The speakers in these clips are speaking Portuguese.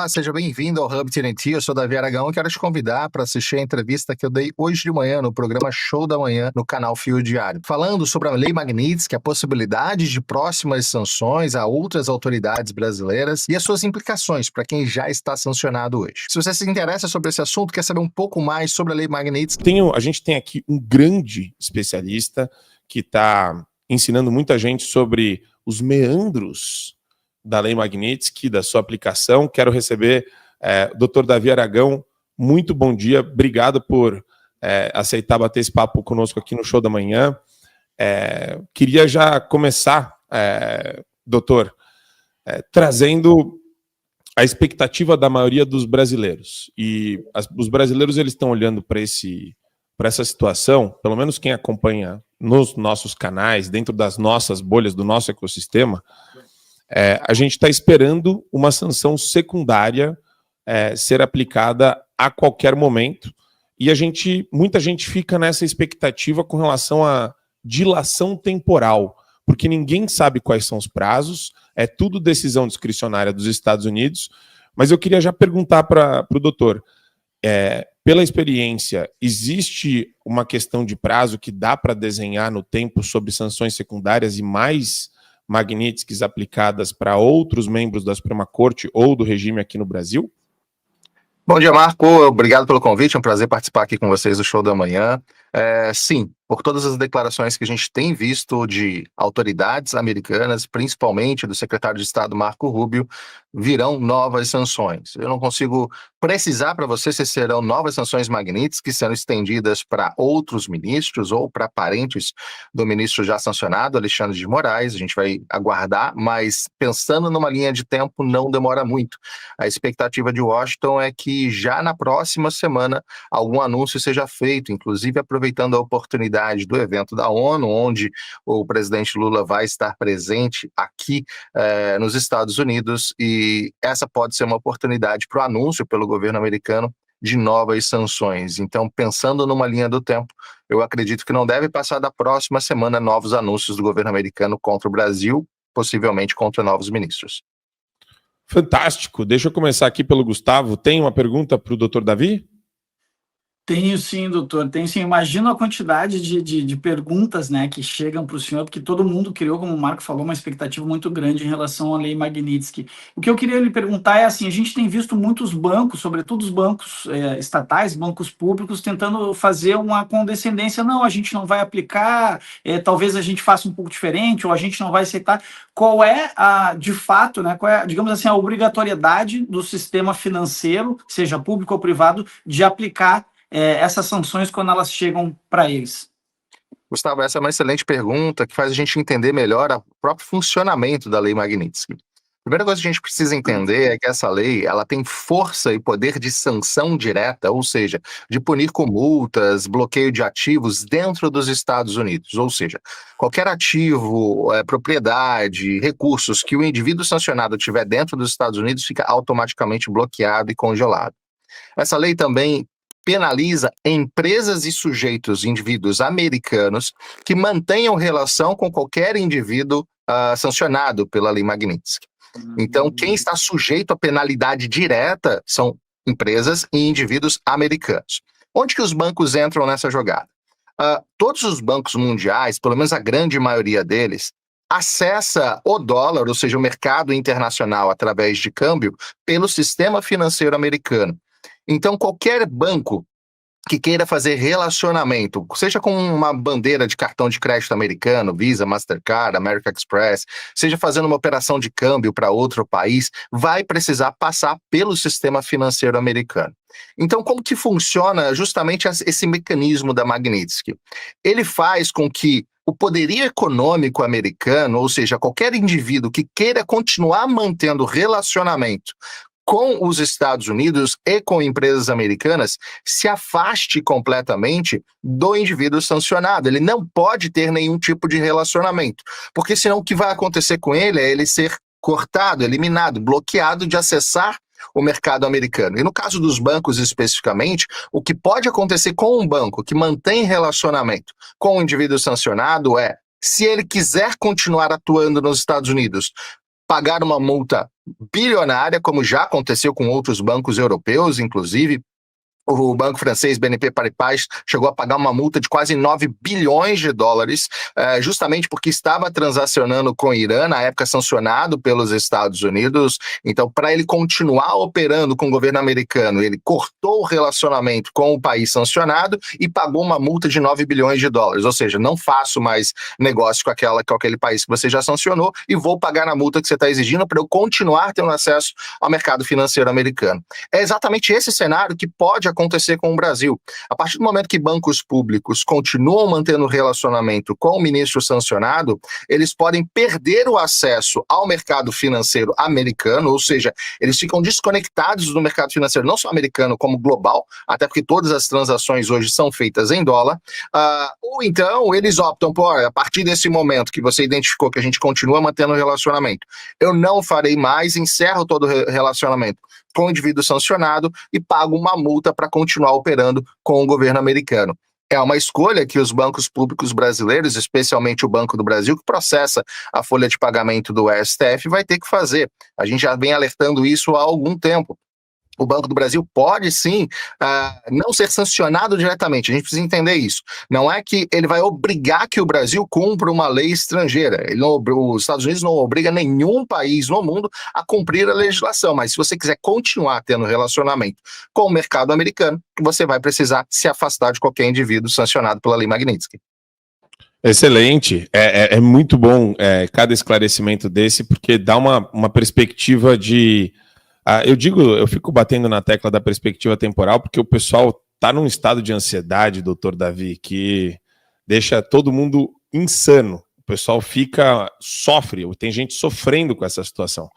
Olá, seja bem-vindo ao Hub TNT. Eu sou Davi Aragão e quero te convidar para assistir a entrevista que eu dei hoje de manhã no programa Show da Manhã no canal Fio Diário, falando sobre a Lei Magnitsky, a possibilidade de próximas sanções a outras autoridades brasileiras e as suas implicações para quem já está sancionado hoje. Se você se interessa sobre esse assunto, quer saber um pouco mais sobre a Lei Magnitsky... A gente tem aqui um grande especialista que está ensinando muita gente sobre os meandros da Lei Magnitsky, da sua aplicação. Quero receber o Dr. Davi Aragão. Muito bom dia, obrigado por aceitar bater esse papo conosco aqui no Show da Manhã. Queria já começar, doutor, trazendo a expectativa da maioria dos brasileiros. E os brasileiros eles estão olhando para essa situação, pelo menos quem acompanha nos nossos canais, dentro das nossas bolhas, do nosso ecossistema, a gente está esperando uma sanção secundária ser aplicada a qualquer momento, e muita gente fica nessa expectativa com relação à dilação temporal, porque ninguém sabe quais são os prazos, é tudo decisão discricionária dos Estados Unidos, mas eu queria já perguntar para o doutor, pela experiência, existe uma questão de prazo que dá para desenhar no tempo sobre sanções secundárias e mais Magnitsky aplicadas para outros membros da Suprema Corte ou do regime aqui no Brasil? Bom dia, Marco. Obrigado pelo convite. É um prazer participar aqui com vocês do Show da Manhã. Sim, por todas as declarações que a gente tem visto de autoridades americanas, principalmente do secretário de Estado Marco Rubio, virão novas sanções. Eu não consigo precisar para você se serão novas sanções Magnitsky que serão estendidas para outros ministros ou para parentes do ministro já sancionado, Alexandre de Moraes. A gente vai aguardar, mas pensando numa linha de tempo, não demora muito. A expectativa de Washington é que já na próxima semana algum anúncio seja feito, inclusive aproveitando a oportunidade do evento da ONU, onde o presidente Lula vai estar presente aqui nos Estados Unidos, e essa pode ser uma oportunidade para o anúncio pelo governo americano de novas sanções. Então, pensando numa linha do tempo, eu acredito que não deve passar da próxima semana novos anúncios do governo americano contra o Brasil, possivelmente contra novos ministros. Fantástico. Deixa eu começar aqui pelo Gustavo. Tem uma pergunta para o doutor Davi? Tenho sim, doutor. Tenho sim. Imagina a quantidade de perguntas, né, que chegam para o senhor, porque todo mundo criou, como o Marco falou, uma expectativa muito grande em relação à Lei Magnitsky. O que eu queria lhe perguntar é assim, a gente tem visto muitos bancos, sobretudo os bancos estatais, bancos públicos, tentando fazer uma condescendência. Não, a gente não vai aplicar, talvez a gente faça um pouco diferente, ou a gente não vai aceitar. Qual é, de fato, né, qual é, digamos assim, a obrigatoriedade do sistema financeiro, seja público ou privado, de aplicar essas sanções quando elas chegam para eles? Gustavo, essa é uma excelente pergunta que faz a gente entender melhor o próprio funcionamento da Lei Magnitsky. A primeira coisa que a gente precisa entender é que essa lei ela tem força e poder de sanção direta, ou seja, de punir com multas, bloqueio de ativos dentro dos Estados Unidos. Ou seja, qualquer ativo, propriedade, recursos que o indivíduo sancionado tiver dentro dos Estados Unidos fica automaticamente bloqueado e congelado. Essa lei também penaliza empresas e sujeitos, indivíduos americanos, que mantenham relação com qualquer indivíduo sancionado pela Lei Magnitsky. Então, quem está sujeito à penalidade direta são empresas e indivíduos americanos. Onde que os bancos entram nessa jogada? Todos os bancos mundiais, pelo menos a grande maioria deles, acessa o dólar, ou seja, o mercado internacional através de câmbio, pelo sistema financeiro americano. Então, qualquer banco que queira fazer relacionamento, seja com uma bandeira de cartão de crédito americano, Visa, Mastercard, American Express, seja fazendo uma operação de câmbio para outro país, vai precisar passar pelo sistema financeiro americano. Então, como que funciona justamente esse mecanismo da Magnitsky? Ele faz com que o poderio econômico americano, ou seja, qualquer indivíduo que queira continuar mantendo relacionamento com os Estados Unidos e com empresas americanas, se afaste completamente do indivíduo sancionado. Ele não pode ter nenhum tipo de relacionamento, porque senão o que vai acontecer com ele é ele ser cortado, eliminado, bloqueado de acessar o mercado americano. E no caso dos bancos especificamente, o que pode acontecer com um banco que mantém relacionamento com o indivíduo sancionado é, se ele quiser continuar atuando nos Estados Unidos, pagar uma multa bilionária, como já aconteceu com outros bancos europeus, inclusive. O banco francês BNP Paribas chegou a pagar uma multa de quase 9 bilhões de dólares, justamente porque estava transacionando com o Irã, na época sancionado pelos Estados Unidos. Então, para ele continuar operando com o governo americano, ele cortou o relacionamento com o país sancionado e pagou uma multa de 9 bilhões de dólares. Ou seja, não faço mais negócio com aquele país que você já sancionou e vou pagar a multa que você está exigindo para eu continuar tendo acesso ao mercado financeiro americano. É exatamente esse cenário que pode acontecer com o Brasil. A partir do momento que bancos públicos continuam mantendo relacionamento com o ministro sancionado, eles podem perder o acesso ao mercado financeiro americano, ou seja, eles ficam desconectados do mercado financeiro, não só americano, como global, até porque todas as transações hoje são feitas em dólar, ou então eles optam por, a partir desse momento que você identificou que a gente continua mantendo o relacionamento, eu não farei mais, encerro todo o relacionamento com o indivíduo sancionado e pago uma multa para continuar operando com o governo americano. É uma escolha que os bancos públicos brasileiros, especialmente o Banco do Brasil, que processa a folha de pagamento do STF, vai ter que fazer. A gente já vem alertando isso há algum tempo. O Banco do Brasil pode, sim, não ser sancionado diretamente. A gente precisa entender isso. Não é que ele vai obrigar que o Brasil cumpra uma lei estrangeira. Os Estados Unidos não obriga nenhum país no mundo a cumprir a legislação. Mas se você quiser continuar tendo relacionamento com o mercado americano, você vai precisar se afastar de qualquer indivíduo sancionado pela Lei Magnitsky. Excelente. É muito bom cada esclarecimento desse, porque dá uma perspectiva de... eu fico batendo na tecla da perspectiva temporal, porque o pessoal está num estado de ansiedade, doutor Davi, que deixa todo mundo insano. O pessoal sofre, tem gente sofrendo com essa situação.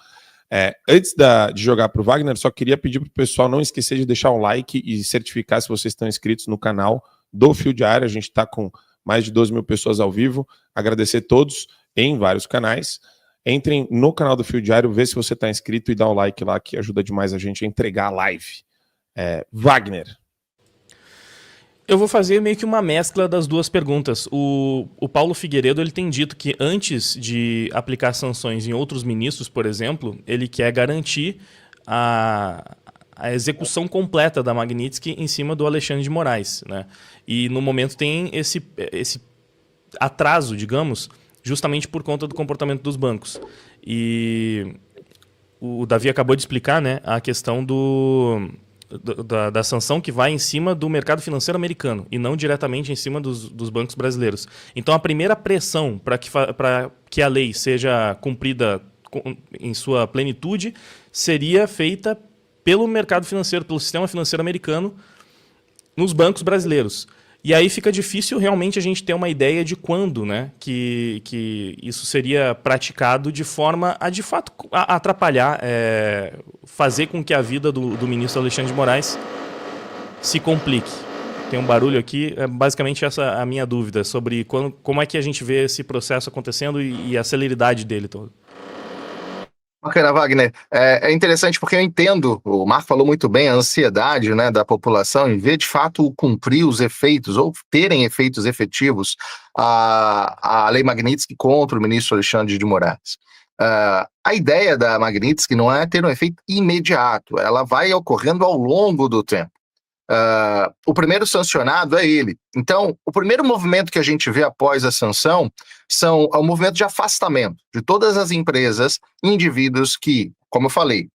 Antes de jogar para o Wagner, só queria pedir para o pessoal não esquecer de deixar um like e certificar se vocês estão inscritos no canal do Fio Diário. A gente está com mais de 12 mil pessoas ao vivo. Agradecer a todos em vários canais. Entrem no canal do Fio Diário, vê se você está inscrito e dá um like lá, que ajuda demais a gente a entregar a live. Wagner. Eu vou fazer meio que uma mescla das duas perguntas. O Paulo Figueiredo ele tem dito que antes de aplicar sanções em outros ministros, por exemplo, ele quer garantir a execução completa da Magnitsky em cima do Alexandre de Moraes, né? E no momento tem esse atraso, digamos, justamente por conta do comportamento dos bancos. E o Davi acabou de explicar, né, a questão da sanção que vai em cima do mercado financeiro americano e não diretamente em cima dos bancos brasileiros. Então, a primeira pressão para que a lei seja cumprida em sua plenitude seria feita pelo mercado financeiro, pelo sistema financeiro americano nos bancos brasileiros. E aí fica difícil realmente a gente ter uma ideia de quando, né, que isso seria praticado de forma a, de fato, atrapalhar, fazer com que a vida do ministro Alexandre de Moraes se complique. Tem um barulho aqui, basicamente essa é a minha dúvida, sobre como é que a gente vê esse processo acontecendo e a celeridade dele todo. Bacana, Wagner. É interessante porque eu entendo, o Marco falou muito bem, a ansiedade, né, da população em ver de fato cumprir os efeitos ou terem efeitos efetivos a Lei Magnitsky contra o ministro Alexandre de Moraes. A ideia da Magnitsky não é ter um efeito imediato, ela vai ocorrendo ao longo do tempo. O primeiro sancionado é ele. Então, o primeiro movimento que a gente vê após a sanção é o movimento de afastamento de todas as empresas, indivíduos que, como eu falei,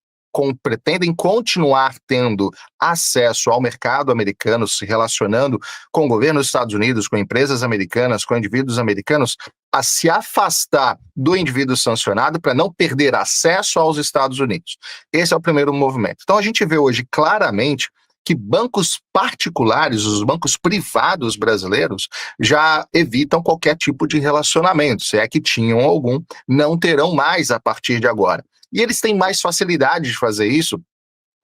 pretendem continuar tendo acesso ao mercado americano, se relacionando com o governo dos Estados Unidos, com empresas americanas, com indivíduos americanos, a se afastar do indivíduo sancionado para não perder acesso aos Estados Unidos. Esse é o primeiro movimento. Então, a gente vê hoje claramente que bancos particulares, os bancos privados brasileiros, já evitam qualquer tipo de relacionamento, se é que tinham algum, não terão mais a partir de agora. E eles têm mais facilidade de fazer isso,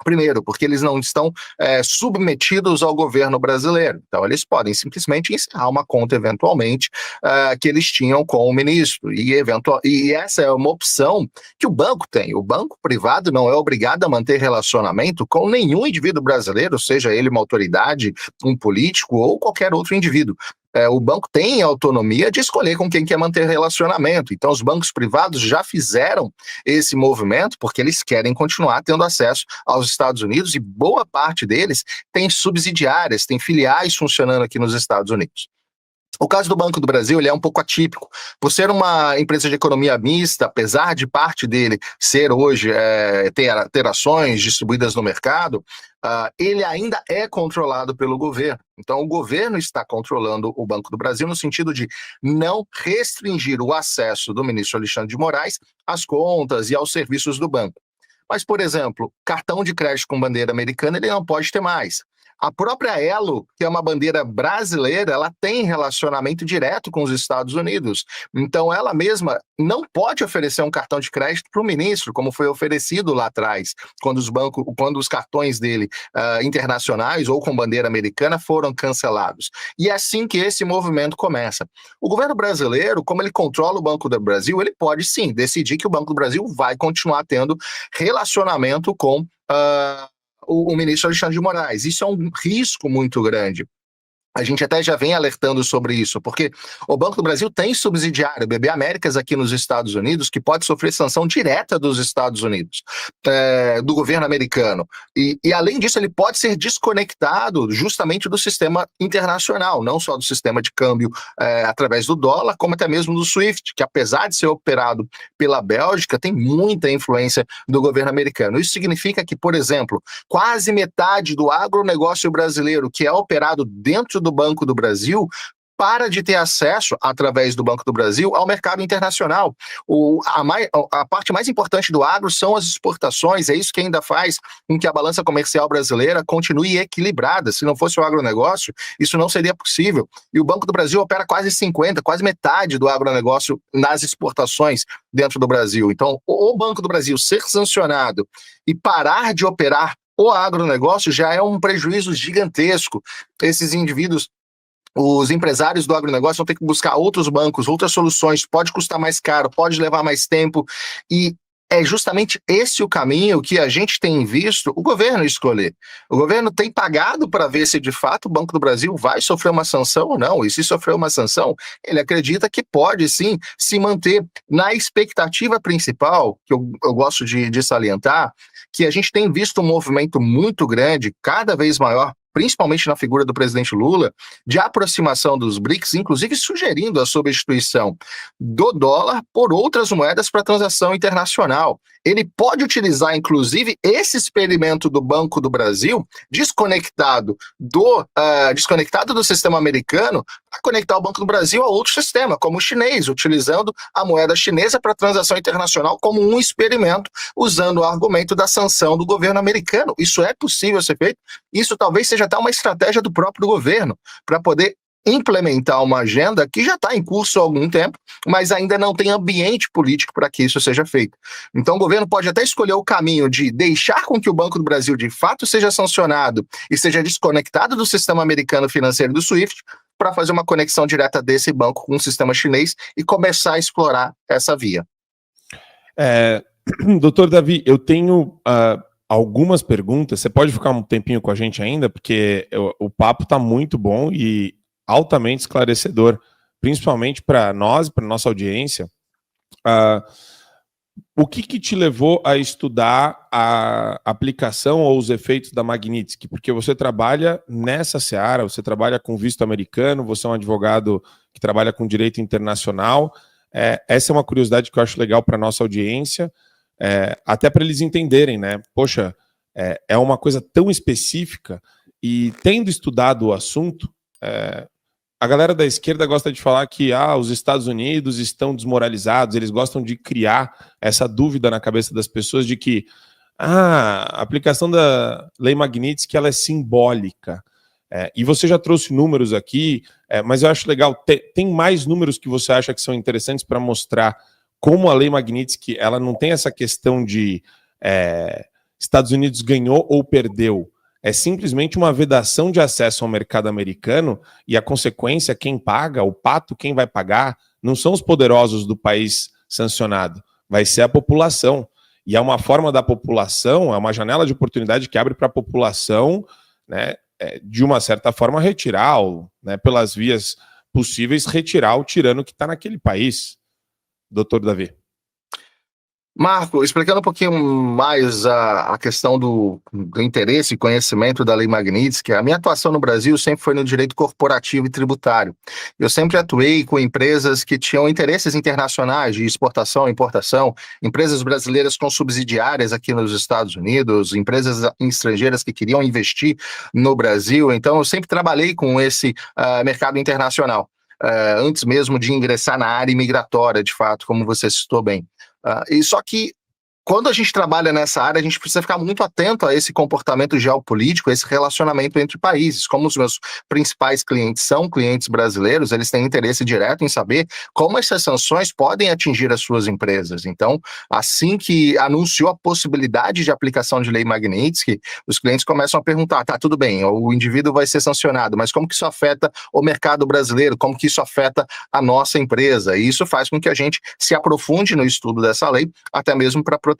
primeiro, porque eles não estão submetidos ao governo brasileiro. Então, eles podem simplesmente encerrar uma conta, eventualmente, que eles tinham com o ministro. E essa é uma opção que o banco tem. O banco privado não é obrigado a manter relacionamento com nenhum indivíduo brasileiro, seja ele uma autoridade, um político ou qualquer outro indivíduo. o banco tem autonomia de escolher com quem quer manter relacionamento. Então, os bancos privados já fizeram esse movimento porque eles querem continuar tendo acesso aos Estados Unidos e boa parte deles tem subsidiárias, tem filiais funcionando aqui nos Estados Unidos. O caso do Banco do Brasil, ele é um pouco atípico. Por ser uma empresa de economia mista, apesar de parte dele ser hoje, ter ações distribuídas no mercado, ele ainda é controlado pelo governo. Então, o governo está controlando o Banco do Brasil no sentido de não restringir o acesso do ministro Alexandre de Moraes às contas e aos serviços do banco. Mas, por exemplo, cartão de crédito com bandeira americana, ele não pode ter mais. A própria Elo, que é uma bandeira brasileira, ela tem relacionamento direto com os Estados Unidos. Então, ela mesma não pode oferecer um cartão de crédito para o ministro, como foi oferecido lá atrás, quando os cartões dele internacionais ou com bandeira americana foram cancelados. E é assim que esse movimento começa. O governo brasileiro, como ele controla o Banco do Brasil, ele pode sim decidir que o Banco do Brasil vai continuar tendo relacionamento com o ministro Alexandre de Moraes. Isso é um risco muito grande. A gente até já vem alertando sobre isso, porque o Banco do Brasil tem subsidiário, BB Américas aqui nos Estados Unidos, que pode sofrer sanção direta dos Estados Unidos, do governo americano. E além disso, ele pode ser desconectado justamente do sistema internacional, não só do sistema de câmbio através do dólar, como até mesmo do SWIFT, que apesar de ser operado pela Bélgica, tem muita influência do governo americano. Isso significa que, por exemplo, quase metade do agronegócio brasileiro que é operado dentro do Banco do Brasil para de ter acesso, através do Banco do Brasil, ao mercado internacional. A parte mais importante do agro são as exportações, é isso que ainda faz com que a balança comercial brasileira continue equilibrada. Se não fosse o agronegócio, isso não seria possível. E o Banco do Brasil opera quase metade do agronegócio nas exportações dentro do Brasil. Então, o Banco do Brasil ser sancionado e parar de operar o agronegócio já é um prejuízo gigantesco. Esses indivíduos, os empresários do agronegócio vão ter que buscar outros bancos, outras soluções, pode custar mais caro, pode levar mais tempo, e é justamente esse o caminho que a gente tem visto o governo escolher. O governo tem pagado para ver se de fato o Banco do Brasil vai sofrer uma sanção ou não, e se sofrer uma sanção, ele acredita que pode sim se manter na expectativa principal, que eu gosto de salientar, que a gente tem visto um movimento muito grande, cada vez maior, principalmente na figura do presidente Lula, de aproximação dos BRICS, inclusive sugerindo a substituição do dólar por outras moedas para transação internacional. Ele pode utilizar, inclusive, esse experimento do Banco do Brasil, desconectado do sistema americano, para conectar o Banco do Brasil a outro sistema, como o chinês, utilizando a moeda chinesa para transação internacional como um experimento, usando o argumento da sanção do governo americano. Isso é possível ser feito. Isso talvez seja até uma estratégia do próprio governo, para poder implementar uma agenda que já está em curso há algum tempo, mas ainda não tem ambiente político para que isso seja feito. Então o governo pode até escolher o caminho de deixar com que o Banco do Brasil de fato seja sancionado e seja desconectado do sistema americano financeiro do SWIFT, para fazer uma conexão direta desse banco com o sistema chinês e começar a explorar essa via. Doutor Davi, eu tenho algumas perguntas. Você pode ficar um tempinho com a gente ainda, porque o papo está muito bom e altamente esclarecedor, principalmente para nós, para nossa audiência. O que te levou a estudar a aplicação ou os efeitos da Magnitsky? Porque você trabalha nessa seara, você trabalha com visto americano, você é um advogado que trabalha com direito internacional. Essa é uma curiosidade que eu acho legal para nossa audiência, até para eles entenderem, né? Poxa, é uma coisa tão específica, e tendo estudado o assunto, a galera da esquerda gosta de falar que os Estados Unidos estão desmoralizados, eles gostam de criar essa dúvida na cabeça das pessoas de que a aplicação da Lei Magnitsky ela é simbólica. E você já trouxe números aqui, mas eu acho legal, tem mais números que você acha que são interessantes para mostrar como a Lei Magnitsky ela não tem essa questão de Estados Unidos ganhou ou perdeu. É simplesmente uma vedação de acesso ao mercado americano, e a consequência, quem paga, o pato, quem vai pagar, não são os poderosos do país sancionado, vai ser a população. E é uma forma da população, é uma janela de oportunidade que abre para a população, né, de uma certa forma, retirar, né, pelas vias possíveis retirar o tirano que está naquele país, doutor Davi. Marco, explicando um pouquinho mais a questão do interesse e conhecimento da Lei Magnitsky, a minha atuação no Brasil sempre foi no direito corporativo e tributário. Eu sempre atuei com empresas que tinham interesses internacionais de exportação e importação, empresas brasileiras com subsidiárias aqui nos Estados Unidos, empresas estrangeiras que queriam investir no Brasil. Então, eu sempre trabalhei com esse mercado internacional, antes mesmo de ingressar na área imigratória, de fato, como você citou bem. E só que quando a gente trabalha nessa área, a gente precisa ficar muito atento a esse comportamento geopolítico, a esse relacionamento entre países. Como os meus principais clientes são clientes brasileiros, eles têm interesse direto em saber como essas sanções podem atingir as suas empresas. Então, assim que anunciou a possibilidade de aplicação de Lei Magnitsky, os clientes começam a perguntar, tá, tudo bem, o indivíduo vai ser sancionado, mas como que isso afeta o mercado brasileiro? Como que isso afeta a nossa empresa? E isso faz com que a gente se aprofunde no estudo dessa lei, até mesmo para proteger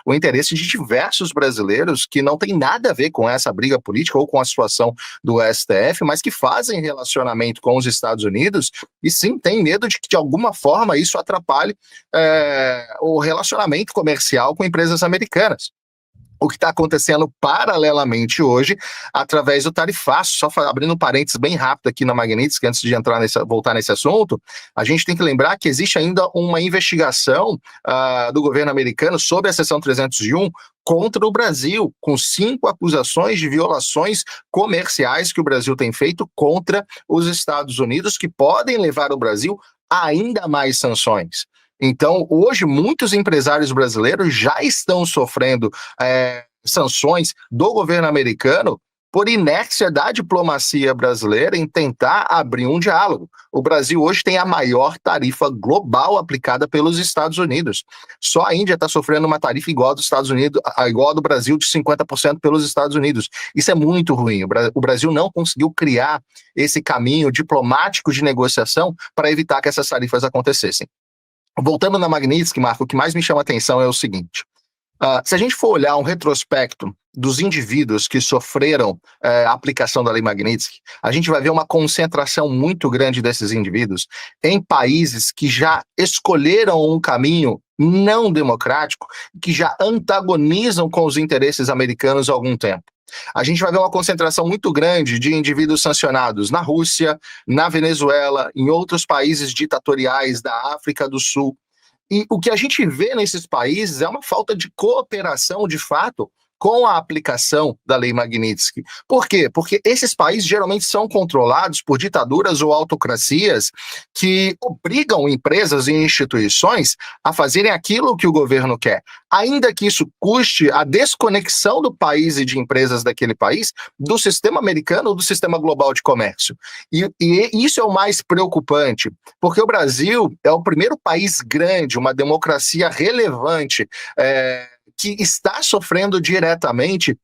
o interesse de diversos brasileiros que não tem nada a ver com essa briga política ou com a situação do STF, mas que fazem relacionamento com os Estados Unidos e sim tem medo de que de alguma forma isso atrapalhe o relacionamento comercial com empresas americanas. O que está acontecendo paralelamente hoje, através do tarifaço, só abrindo um parênteses bem rápido aqui na Magnitsky, antes de voltar nesse assunto, a gente tem que lembrar que existe ainda uma investigação do governo americano sobre a seção 301 contra o Brasil, com 5 acusações de violações comerciais que o Brasil tem feito contra os Estados Unidos, que podem levar o Brasil a ainda mais sanções. Então, hoje, muitos empresários brasileiros já estão sofrendo sanções do governo americano por inércia da diplomacia brasileira em tentar abrir um diálogo. O Brasil hoje tem a maior tarifa global aplicada pelos Estados Unidos. Só a Índia está sofrendo uma tarifa igual dos Estados Unidos, igual a do Brasil, de 50% pelos Estados Unidos. Isso é muito ruim. O Brasil não conseguiu criar esse caminho diplomático de negociação para evitar que essas tarifas acontecessem. Voltando na Magnitsky, Marco, o que mais me chama a atenção é o seguinte. Se a gente for olhar um retrospecto dos indivíduos que sofreram a aplicação da Lei Magnitsky, a gente vai ver uma concentração muito grande desses indivíduos em países que já escolheram um caminho não democrático, que já antagonizam com os interesses americanos há algum tempo. A gente vai ver uma concentração muito grande de indivíduos sancionados na Rússia, na Venezuela, em outros países ditatoriais da África do Sul. E o que a gente vê nesses países é uma falta de cooperação, de fato, com a aplicação da Lei Magnitsky. Por quê? Porque esses países geralmente são controlados por ditaduras ou autocracias que obrigam empresas e instituições a fazerem aquilo que o governo quer, ainda que isso custe a desconexão do país e de empresas daquele país do sistema americano ou do sistema global de comércio. E isso é o mais preocupante, porque o Brasil é o primeiro país grande, uma democracia relevante, que está sofrendo diretamente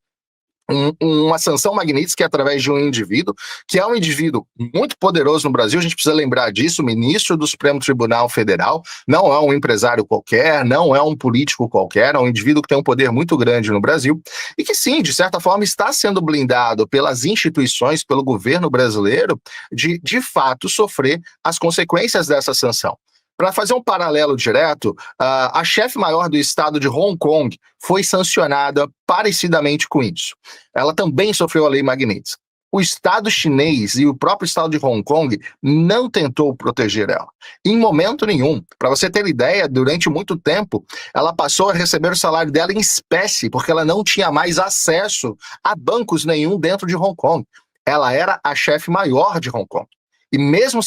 uma sanção Magnitsky através de um indivíduo, que é um indivíduo muito poderoso no Brasil. A gente precisa lembrar disso, o ministro do Supremo Tribunal Federal, não é um empresário qualquer, não é um político qualquer, é um indivíduo que tem um poder muito grande no Brasil, e que sim, de certa forma, está sendo blindado pelas instituições, pelo governo brasileiro, de fato sofrer as consequências dessa sanção. Para fazer um paralelo direto, a chefe maior do estado de Hong Kong foi sancionada parecidamente com isso. Ela também sofreu a Lei Magnitsky. O Estado chinês e o próprio Estado de Hong Kong não tentou proteger ela, em momento nenhum. Para você ter ideia, durante muito tempo, ela passou a receber o salário dela em espécie, porque ela não tinha mais acesso a bancos nenhum dentro de Hong Kong. Ela era a chefe maior de Hong Kong. E mesmo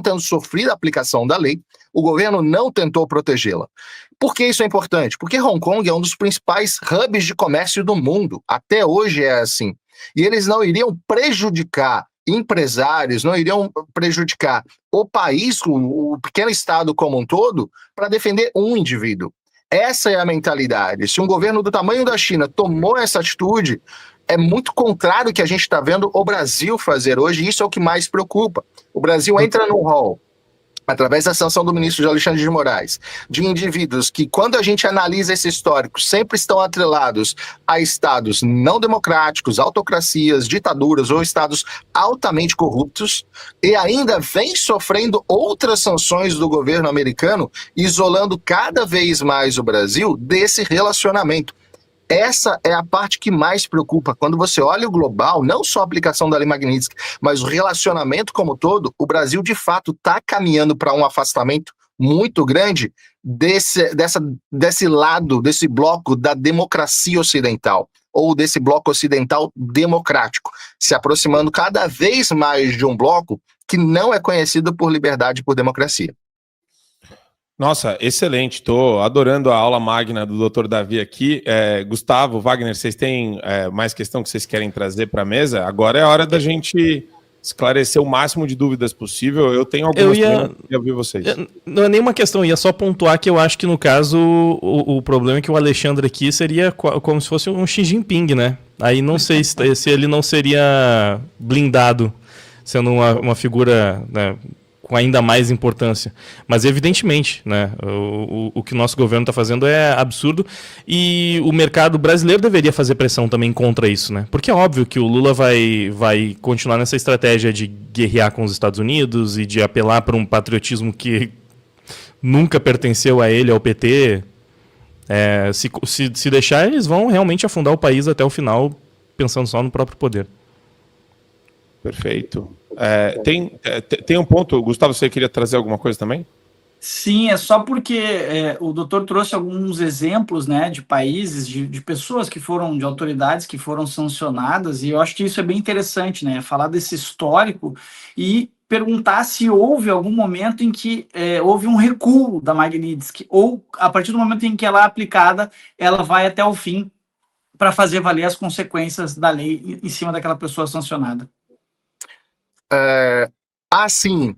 tendo sofrido a aplicação da lei, o governo não tentou protegê-la. Por que isso é importante? Porque Hong Kong é um dos principais hubs de comércio do mundo. Até hoje é assim. E eles não iriam prejudicar empresários, não iriam prejudicar o país, o pequeno estado como um todo, para defender um indivíduo. Essa é a mentalidade. Se um governo do tamanho da China tomou essa atitude, é muito contrário ao que a gente está vendo o Brasil fazer hoje, e isso é o que mais preocupa. O Brasil entra no hall através da sanção do ministro Alexandre de Moraes, de indivíduos que, quando a gente analisa esse histórico, sempre estão atrelados a estados não democráticos, autocracias, ditaduras ou estados altamente corruptos, e ainda vem sofrendo outras sanções do governo americano, isolando cada vez mais o Brasil desse relacionamento. Essa é a parte que mais preocupa. Quando você olha o global, não só a aplicação da Lei Magnitsky, mas o relacionamento como todo, o Brasil de fato está caminhando para um afastamento muito grande desse lado, desse bloco da democracia ocidental, ou desse bloco ocidental democrático, se aproximando cada vez mais de um bloco que não é conhecido por liberdade e por democracia. Nossa, excelente. Estou adorando a aula magna do Dr. Davi aqui. Gustavo, Wagner, vocês têm mais questão que vocês querem trazer para a mesa? Agora é a hora da gente esclarecer o máximo de dúvidas possível. Eu tenho algumas também, eu ouvir vocês. Não é nenhuma questão, ia só pontuar que eu acho que no caso o problema é que o Alexandre aqui seria como se fosse um Xi Jinping, né? Aí não sei se ele não seria blindado, sendo uma figura, né, com ainda mais importância. Mas evidentemente, né, o que o nosso governo está fazendo é absurdo e o mercado brasileiro deveria fazer pressão também contra isso, né? Porque é óbvio que o Lula vai continuar nessa estratégia de guerrear com os Estados Unidos e de apelar para um patriotismo que nunca pertenceu a ele, ao PT. Se deixar, eles vão realmente afundar o país até o final, pensando só no próprio poder. Perfeito. Tem um ponto, Gustavo, você queria trazer alguma coisa também? Sim, é só porque o doutor trouxe alguns exemplos, né, de países, de pessoas que foram, de autoridades que foram sancionadas, e eu acho que isso é bem interessante, né, falar desse histórico e perguntar se houve algum momento em que houve um recuo da Magnitsky, ou a partir do momento em que ela é aplicada, ela vai até o fim para fazer valer as consequências da lei em cima daquela pessoa sancionada. Sim,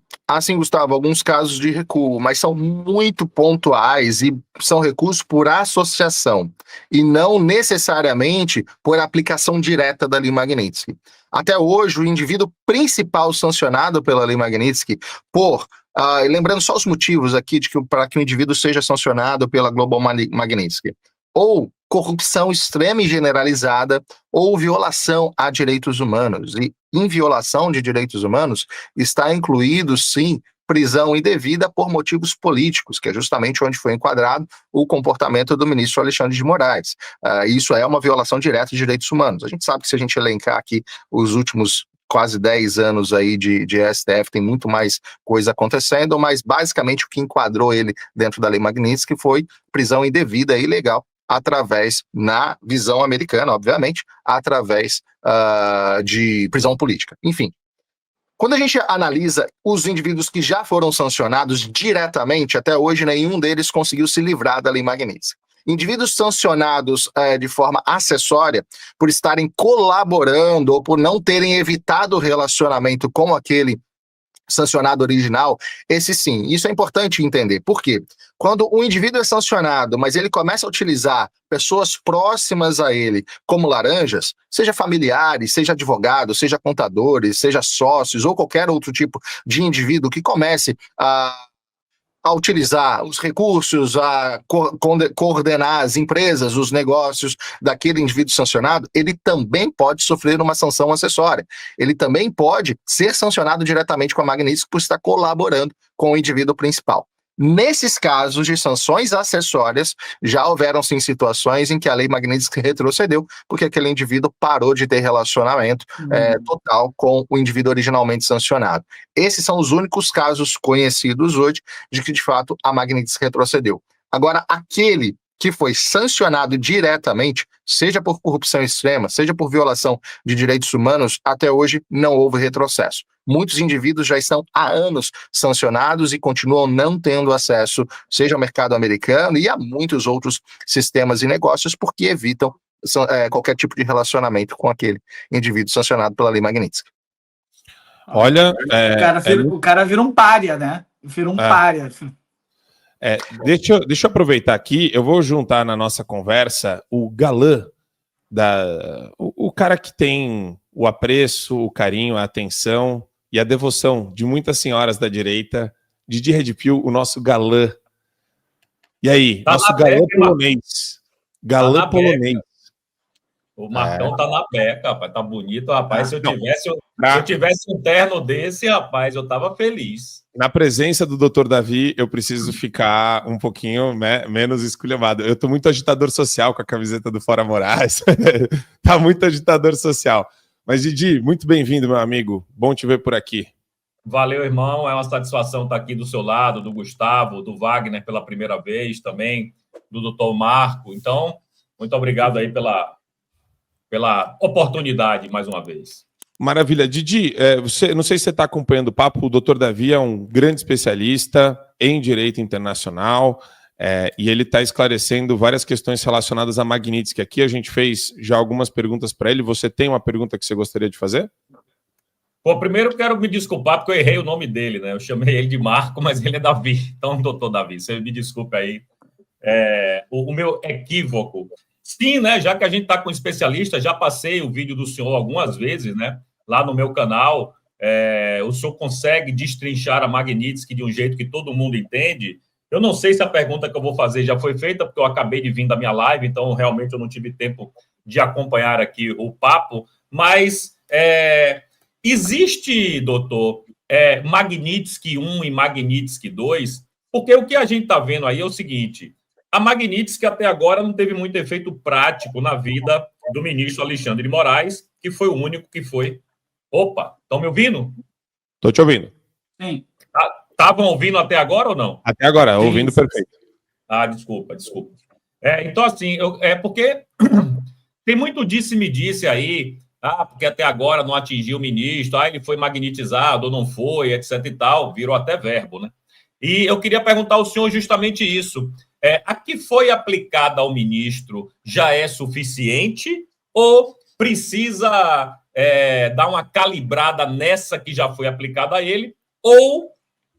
Gustavo, alguns casos de recuo, mas são muito pontuais e são recursos por associação e não necessariamente por aplicação direta da Lei Magnitsky. Até hoje, o indivíduo principal sancionado pela Lei Magnitsky lembrando só os motivos aqui para que o indivíduo seja sancionado pela Global Magnitsky, ou corrupção extrema e generalizada, ou violação a direitos humanos. E em violação de direitos humanos está incluído, sim, prisão indevida por motivos políticos, que é justamente onde foi enquadrado o comportamento do ministro Alexandre de Moraes. Isso é uma violação direta de direitos humanos. A gente sabe que se a gente elencar aqui os últimos quase 10 anos aí de STF, tem muito mais coisa acontecendo, mas basicamente o que enquadrou ele dentro da Lei Magnitsky foi prisão indevida e ilegal, na visão americana, obviamente, através de prisão política. Enfim, quando a gente analisa os indivíduos que já foram sancionados diretamente, até hoje nenhum deles conseguiu se livrar da Lei Magnitsky. Indivíduos sancionados de forma acessória, por estarem colaborando ou por não terem evitado o relacionamento com aquele sancionado original, esse sim, isso é importante entender. Por quê? Quando um indivíduo é sancionado, mas ele começa a utilizar pessoas próximas a ele como laranjas, seja familiares, seja advogados, seja contadores, seja sócios ou qualquer outro tipo de indivíduo que comece a utilizar os recursos, a coordenar as empresas, os negócios daquele indivíduo sancionado, ele também pode sofrer uma sanção acessória. Ele também pode ser sancionado diretamente com a Magnitsky por estar colaborando com o indivíduo principal. Nesses casos de sanções acessórias, já houveram sim situações em que a Lei Magnitsky retrocedeu, porque aquele indivíduo parou de ter relacionamento total com o indivíduo originalmente sancionado. Esses são os únicos casos conhecidos hoje de que, de fato, a Magnitsky retrocedeu. Agora, aquele que foi sancionado diretamente, seja por corrupção extrema, seja por violação de direitos humanos, até hoje não houve retrocesso. Muitos indivíduos já estão há anos sancionados e continuam não tendo acesso, seja ao mercado americano e a muitos outros sistemas e negócios, porque evitam qualquer tipo de relacionamento com aquele indivíduo sancionado pela Lei Magnitsky. Olha, o cara vira um pária, né? Vira um pária. Deixa eu aproveitar aqui, eu vou juntar na nossa conversa o galã, o cara que tem o apreço, o carinho, a atenção e a devoção de muitas senhoras da direita Didi Redpill, o nosso galã. E aí, Tá nosso na galã beca, polonês. Galã na polonês. O Marcão tá na beca, rapaz. Tá bonito, rapaz. Se eu Não. tivesse um terno desse, rapaz, eu tava feliz. Na presença do Dr. Davi, eu preciso ficar um pouquinho menos esculhambado. Eu tô muito agitador social com a camiseta do Fora Moraes. Tá muito agitador social. Mas, Didi, muito bem-vindo, meu amigo. Bom te ver por aqui. Valeu, irmão. É uma satisfação estar aqui do seu lado, do Gustavo, do Wagner pela primeira vez também, do Dr. Marco. Então, muito obrigado aí pela oportunidade, mais uma vez. Maravilha. Didi, não sei se você está acompanhando o papo, o Dr. Davi é um grande especialista em direito internacional e ele está esclarecendo várias questões relacionadas a Magnitsky. Aqui a gente fez já algumas perguntas para ele. Você tem uma pergunta que você gostaria de fazer? Bom, primeiro eu quero me desculpar porque eu errei o nome dele, né? Eu chamei ele de Marco, mas ele é Davi. Então, doutor Davi, você me desculpe aí o meu equívoco. Sim, né? Já que a gente está com especialista, já passei o vídeo do senhor algumas vezes, né? Lá no meu canal, o senhor consegue destrinchar a Magnitsky de um jeito que todo mundo entende. Eu não sei se a pergunta que eu vou fazer já foi feita, porque eu acabei de vir da minha live, então realmente eu não tive tempo de acompanhar aqui o papo, mas existe, doutor, Magnitsky 1 e Magnitsky 2, porque o que a gente está vendo aí é o seguinte: a Magnitsky até agora não teve muito efeito prático na vida do ministro Alexandre de Moraes, que foi o único que foi... Opa, estão me ouvindo? Estou te ouvindo. Sim. Estavam ouvindo até agora ou não? Até agora, ouvindo perfeito. Desculpa. Então, assim, porque tem muito disse-me-disse aí, porque até agora não atingiu o ministro, ele foi magnetizado ou não foi, etc e tal, virou até verbo, né? E eu queria perguntar ao senhor justamente isso. A que foi aplicada ao ministro já é suficiente ou precisa dar uma calibrada nessa que já foi aplicada a ele, ou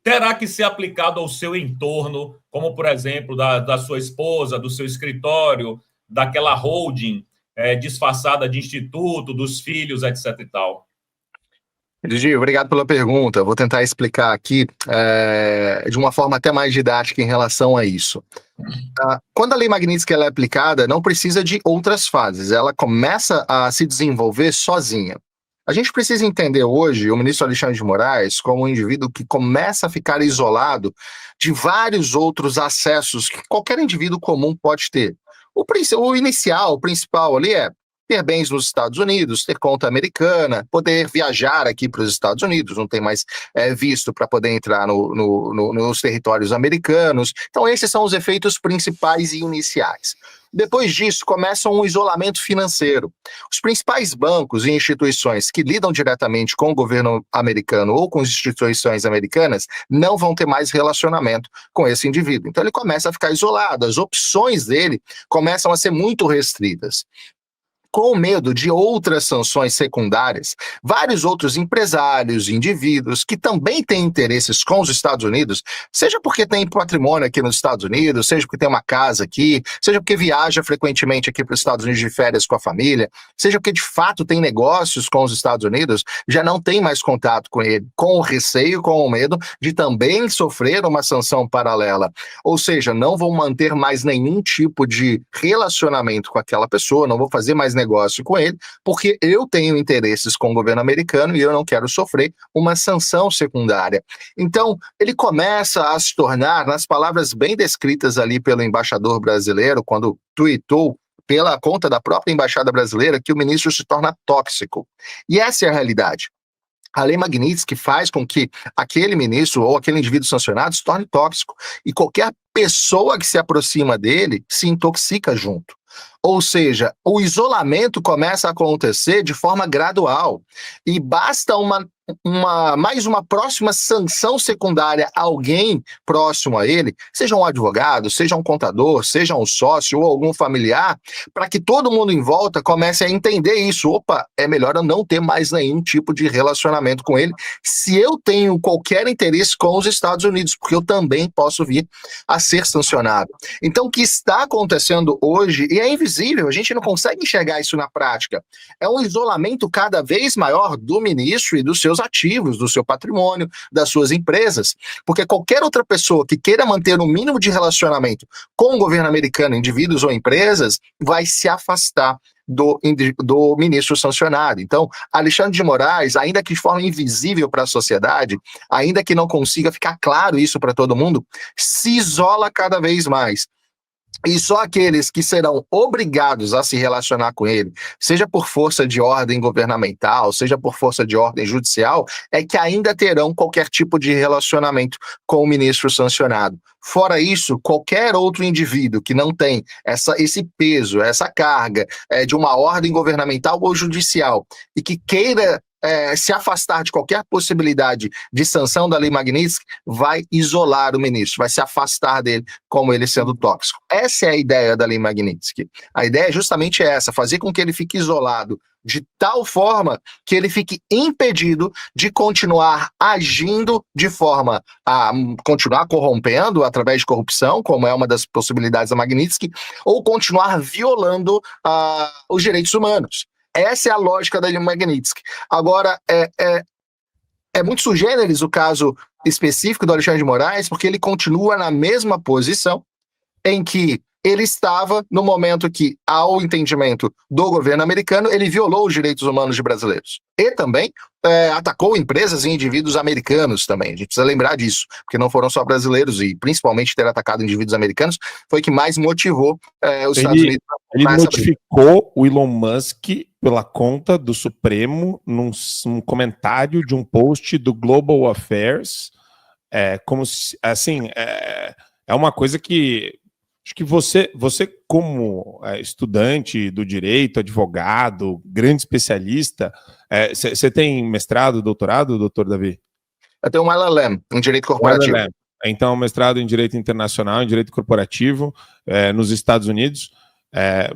terá que ser aplicado ao seu entorno, como, por exemplo, da sua esposa, do seu escritório, daquela holding disfarçada de instituto, dos filhos, etc e tal? Didi, obrigado pela pergunta. Vou tentar explicar aqui de uma forma até mais didática em relação a isso. Quando a lei Magnitsky ela é aplicada, não precisa de outras fases. Ela começa a se desenvolver sozinha. A gente precisa entender hoje o ministro Alexandre de Moraes como um indivíduo que começa a ficar isolado de vários outros acessos que qualquer indivíduo comum pode ter. O inicial, o principal ali é ter bens nos Estados Unidos, ter conta americana, poder viajar aqui para os Estados Unidos, não tem mais visto para poder entrar nos territórios americanos. Então, esses são os efeitos principais e iniciais. Depois disso, começa um isolamento financeiro. Os principais bancos e instituições que lidam diretamente com o governo americano ou com as instituições americanas não vão ter mais relacionamento com esse indivíduo. Então, ele começa a ficar isolado, as opções dele começam a ser muito restritas. Com medo de outras sanções secundárias, vários outros empresários, indivíduos que também têm interesses com os Estados Unidos, seja porque tem patrimônio aqui nos Estados Unidos, seja porque tem uma casa aqui, seja porque viaja frequentemente aqui para os Estados Unidos de férias com a família, seja porque de fato tem negócios com os Estados Unidos, já não tem mais contato com ele, com o receio, com o medo de também sofrer uma sanção paralela. Ou seja, não vou manter mais nenhum tipo de relacionamento com aquela pessoa, não vou fazer mais negócio com ele, porque eu tenho interesses com o governo americano e eu não quero sofrer uma sanção secundária. Então, ele começa a se tornar, nas palavras bem descritas ali pelo embaixador brasileiro, quando tweetou pela conta da própria embaixada brasileira, que o ministro se torna tóxico. E essa é a realidade. A lei Magnitsky faz com que aquele ministro ou aquele indivíduo sancionado se torne tóxico e qualquer pessoa que se aproxima dele se intoxica junto. Ou seja, o isolamento começa a acontecer de forma gradual e basta mais uma próxima sanção secundária a alguém próximo a ele, seja um advogado, seja um contador, seja um sócio ou algum familiar, para que todo mundo em volta comece a entender isso. Opa, é melhor eu não ter mais nenhum tipo de relacionamento com ele se eu tenho qualquer interesse com os Estados Unidos, porque eu também posso vir a ser sancionado. Então, o que está acontecendo hoje, e é invisível, a gente não consegue enxergar isso na prática, é um isolamento cada vez maior do ministro e dos seus seus ativos, do seu patrimônio, das suas empresas, porque qualquer outra pessoa que queira manter um mínimo de relacionamento com o governo americano, indivíduos ou empresas, vai se afastar do ministro sancionado. Então, Alexandre de Moraes, ainda que de forma invisível para a sociedade, ainda que não consiga ficar claro isso para todo mundo, se isola cada vez mais. E só aqueles que serão obrigados a se relacionar com ele, seja por força de ordem governamental, seja por força de ordem judicial, é que ainda terão qualquer tipo de relacionamento com o ministro sancionado. Fora isso, qualquer outro indivíduo que não tem esse peso, essa carga de uma ordem governamental ou judicial e que queira se afastar de qualquer possibilidade de sanção da Lei Magnitsky, vai isolar o ministro, vai se afastar dele como ele sendo tóxico. Essa é a ideia da Lei Magnitsky. A ideia é justamente essa, fazer com que ele fique isolado de tal forma que ele fique impedido de continuar agindo de forma a continuar corrompendo através de corrupção, como é uma das possibilidades da Magnitsky, ou continuar violando os direitos humanos. Essa é a lógica da Lei Magnitsky. Agora, é muito sui generis o caso específico do Alexandre de Moraes, porque ele continua na mesma posição em que ele estava no momento que, ao entendimento do governo americano, ele violou os direitos humanos de brasileiros. E também atacou empresas e indivíduos americanos também. A gente precisa lembrar disso, porque não foram só brasileiros, e principalmente ter atacado indivíduos americanos foi o que mais motivou os Estados Unidos. Ele notificou o Elon Musk pela conta do Supremo num comentário de um post do Global Affairs, como se, assim, é uma coisa que acho que você como estudante do direito, advogado, grande especialista, você tem mestrado, doutorado, doutor Davi? Eu tenho um LLM, em Direito Corporativo. Então, mestrado em Direito Internacional, em Direito Corporativo, nos Estados Unidos.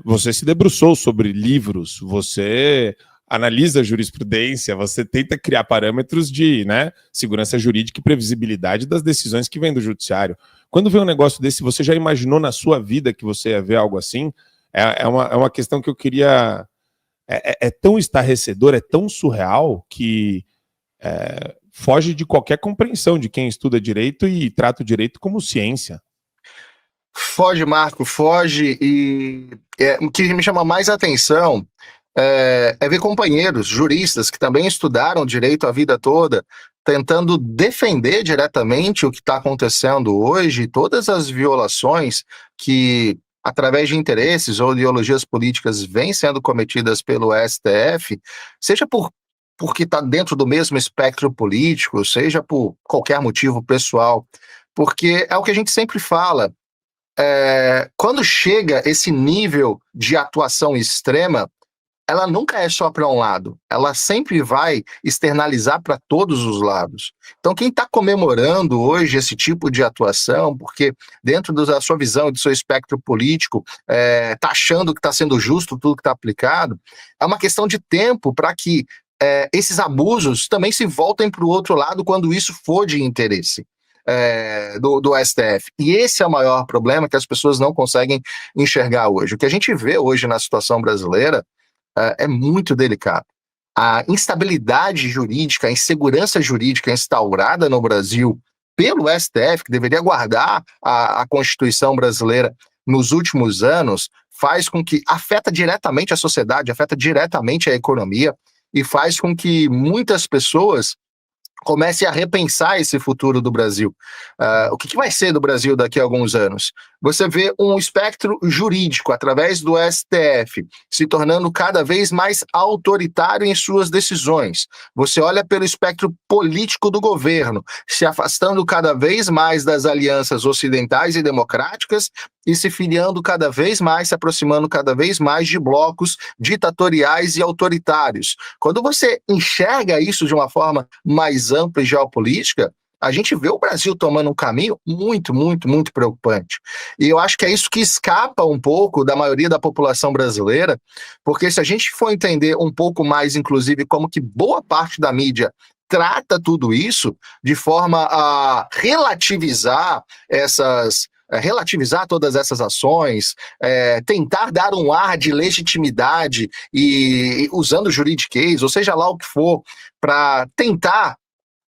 Você se debruçou sobre livros, você analisa a jurisprudência, você tenta criar parâmetros de segurança jurídica e previsibilidade das decisões que vêm do judiciário. Quando vê um negócio desse, você já imaginou na sua vida que você ia ver algo assim? É uma questão que eu queria... É tão estarrecedor, é tão surreal que foge de qualquer compreensão de quem estuda direito e trata o direito como ciência. Foge, Marco, foge. E o que me chama mais atenção é ver companheiros juristas que também estudaram direito a vida toda tentando defender diretamente o que está acontecendo hoje, todas as violações que, através de interesses ou ideologias políticas, vêm sendo cometidas pelo STF, seja porque está dentro do mesmo espectro político, seja por qualquer motivo pessoal, porque é o que a gente sempre fala, quando chega esse nível de atuação extrema, ela nunca é só para um lado, ela sempre vai externalizar para todos os lados. Então, quem está comemorando hoje esse tipo de atuação, porque dentro da sua visão, do seu espectro político, está achando que está sendo justo tudo que está aplicado, é uma questão de tempo para que esses abusos também se voltem para o outro lado quando isso for de interesse do STF. E esse é o maior problema que as pessoas não conseguem enxergar hoje. O que a gente vê hoje na situação brasileira é muito delicado. A instabilidade jurídica, a insegurança jurídica instaurada no Brasil pelo STF, que deveria guardar a Constituição brasileira nos últimos anos, faz com que afeta diretamente a sociedade, afeta diretamente a economia e faz com que muitas pessoas comece a repensar esse futuro do Brasil. O que vai ser do Brasil daqui a alguns anos? Você vê um espectro jurídico, através do STF, se tornando cada vez mais autoritário em suas decisões. Você olha pelo espectro político do governo, se afastando cada vez mais das alianças ocidentais e democráticas e se filiando cada vez mais, se aproximando cada vez mais de blocos ditatoriais e autoritários. Quando você enxerga isso de uma forma mais ampla e geopolítica, a gente vê o Brasil tomando um caminho muito, muito, muito preocupante. E eu acho que é isso que escapa um pouco da maioria da população brasileira, porque se a gente for entender um pouco mais, inclusive, como que boa parte da mídia trata tudo isso de forma a relativizar essas relativizar todas essas ações, tentar dar um ar de legitimidade e usando juridiquês, ou seja lá o que for, para tentar,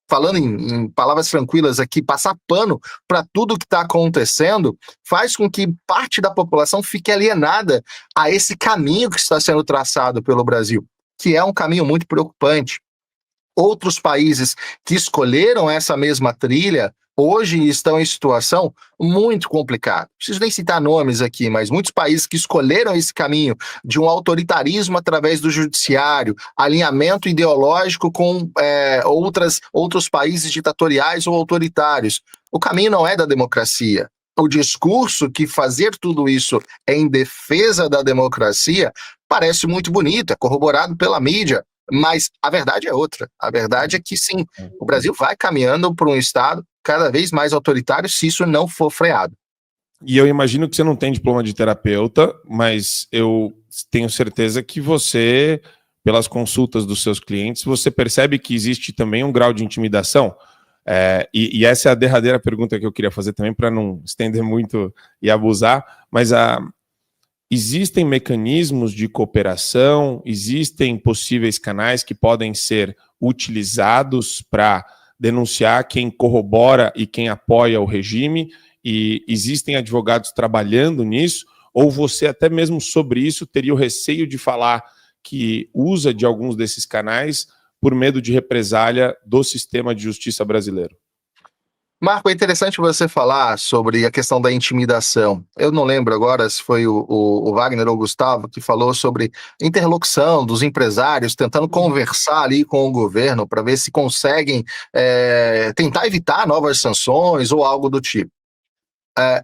falando em palavras tranquilas aqui, passar pano para tudo que está acontecendo, faz com que parte da população fique alienada a esse caminho que está sendo traçado pelo Brasil, que é um caminho muito preocupante. Outros países que escolheram essa mesma trilha hoje estão em situação muito complicada. Não preciso nem citar nomes aqui, mas muitos países que escolheram esse caminho de um autoritarismo através do judiciário, alinhamento ideológico com outros países ditatoriais ou autoritários. O caminho não é da democracia. O discurso que fazer tudo isso em defesa da democracia parece muito bonito, é corroborado pela mídia, mas a verdade é outra. A verdade é que sim, o Brasil vai caminhando para um Estado cada vez mais autoritário se isso não for freado. E eu imagino que você não tem diploma de terapeuta, mas eu tenho certeza que você, pelas consultas dos seus clientes, você percebe que existe também um grau de intimidação. E essa é a derradeira pergunta que eu queria fazer também, para não estender muito e abusar, mas existem mecanismos de cooperação, existem possíveis canais que podem ser utilizados para denunciar quem corrobora e quem apoia o regime, e existem advogados trabalhando nisso, ou você até mesmo sobre isso teria o receio de falar que usa de alguns desses canais por medo de represália do sistema de justiça brasileiro? Marco, é interessante você falar sobre a questão da intimidação. Eu não lembro agora se foi o Wagner ou o Gustavo que falou sobre interlocução dos empresários tentando conversar ali com o governo para ver se conseguem tentar evitar novas sanções ou algo do tipo.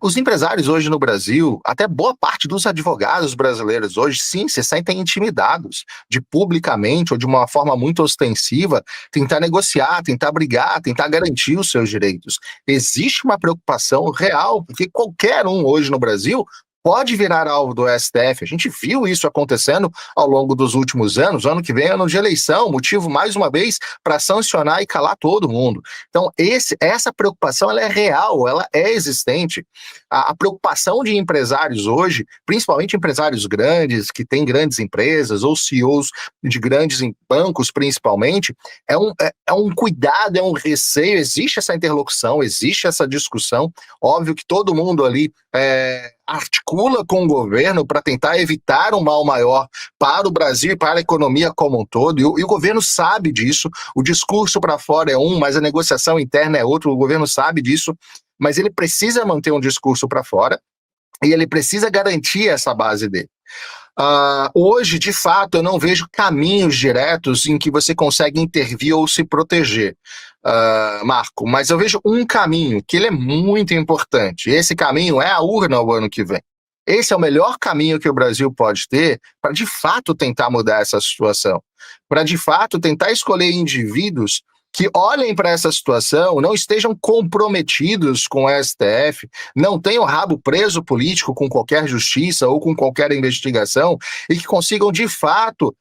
Os empresários hoje no Brasil, até boa parte dos advogados brasileiros hoje, sim, se sentem intimidados de publicamente ou de uma forma muito ostensiva tentar negociar, tentar brigar, tentar garantir os seus direitos. Existe uma preocupação real, porque qualquer um hoje no Brasil pode virar alvo do STF. A gente viu isso acontecendo ao longo dos últimos anos. O ano que vem é ano de eleição, motivo, mais uma vez, para sancionar e calar todo mundo. Então, essa preocupação ela é real, ela é existente. A preocupação de empresários hoje, principalmente empresários grandes, que têm grandes empresas, ou CEOs de grandes bancos, principalmente, é um cuidado, é um receio. Existe essa interlocução, existe essa discussão. Óbvio que todo mundo ali articula com o governo para tentar evitar um mal maior para o Brasil e para a economia como um todo, e o governo sabe disso. O discurso para fora é um, mas a negociação interna é outro. O governo sabe disso, mas ele precisa manter um discurso para fora e ele precisa garantir essa base dele. Hoje, de fato, eu não vejo caminhos diretos em que você consegue intervir ou se proteger, Marco, mas eu vejo um caminho que ele é muito importante. Esse caminho é a urna o ano que vem. Esse é o melhor caminho que o Brasil pode ter para, de fato, tentar mudar essa situação, para, de fato, tentar escolher indivíduos que olhem para essa situação, não estejam comprometidos com o STF, não tenham rabo preso político com qualquer justiça ou com qualquer investigação, e que consigam, de fato,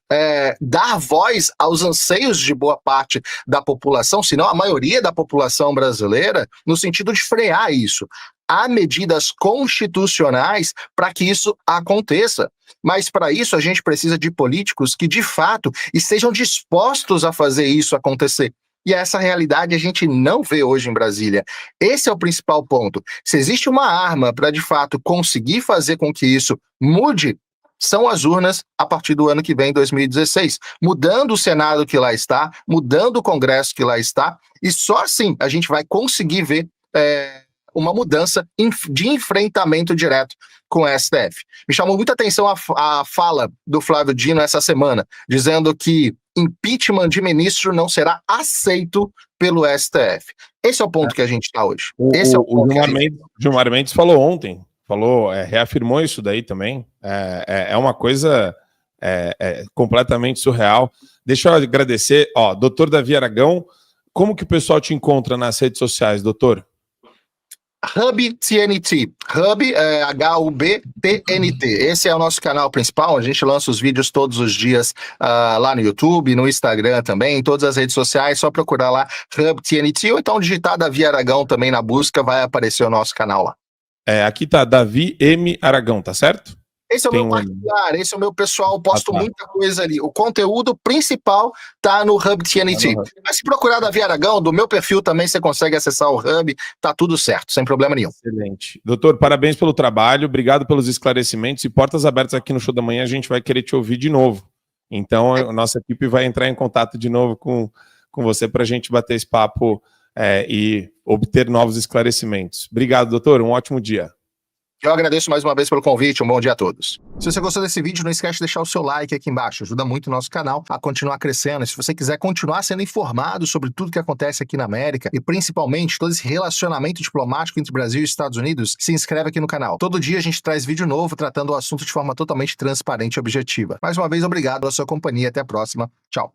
dar voz aos anseios de boa parte da população, se não a maioria da população brasileira, no sentido de frear isso. Há medidas constitucionais para que isso aconteça. Mas, para isso, a gente precisa de políticos que, de fato, estejam dispostos a fazer isso acontecer. E essa realidade a gente não vê hoje em Brasília. Esse é o principal ponto. Se existe uma arma para, de fato, conseguir fazer com que isso mude, são as urnas a partir do ano que vem, 2016. Mudando o Senado que lá está, mudando o Congresso que lá está, e só assim a gente vai conseguir ver uma mudança de enfrentamento direto com o STF. Me chamou muita atenção a fala do Flávio Dino essa semana, dizendo que impeachment de ministro não será aceito pelo STF. Esse é o ponto que a gente está hoje. O Gilmar Mendes falou ontem, reafirmou isso daí também. É uma coisa completamente surreal. Deixa eu agradecer. Doutor Davi Aragão, como que o pessoal te encontra nas redes sociais, doutor? Hub TNT, Hub HUBTNT, esse é o nosso canal principal. A gente lança os vídeos todos os dias lá no YouTube, no Instagram também, em todas as redes sociais, só procurar lá Hub TNT, ou então digitar Davi Aragão também na busca, vai aparecer o nosso canal lá. Aqui tá Davi M. Aragão, tá certo? Esse é o Tem meu um- particular, esse é o meu pessoal, eu posto tá. muita coisa ali. O conteúdo principal tá no Hub TNT. Tá no Hub. Mas se procurar Davi Aragão, do meu perfil também você consegue acessar o Hub, tá tudo certo, sem problema nenhum. Excelente. Doutor, parabéns pelo trabalho, obrigado pelos esclarecimentos e portas abertas aqui no Show da Manhã, a gente vai querer te ouvir de novo. Então, a nossa equipe vai entrar em contato de novo com você para a gente bater esse papo e obter novos esclarecimentos. Obrigado, doutor, um ótimo dia. Eu agradeço mais uma vez pelo convite, um bom dia a todos. Se você gostou desse vídeo, não esquece de deixar o seu like aqui embaixo, ajuda muito o nosso canal a continuar crescendo. E se você quiser continuar sendo informado sobre tudo que acontece aqui na América e principalmente todo esse relacionamento diplomático entre Brasil e Estados Unidos, se inscreve aqui no canal. Todo dia a gente traz vídeo novo tratando o assunto de forma totalmente transparente e objetiva. Mais uma vez, obrigado pela sua companhia, até a próxima. Tchau.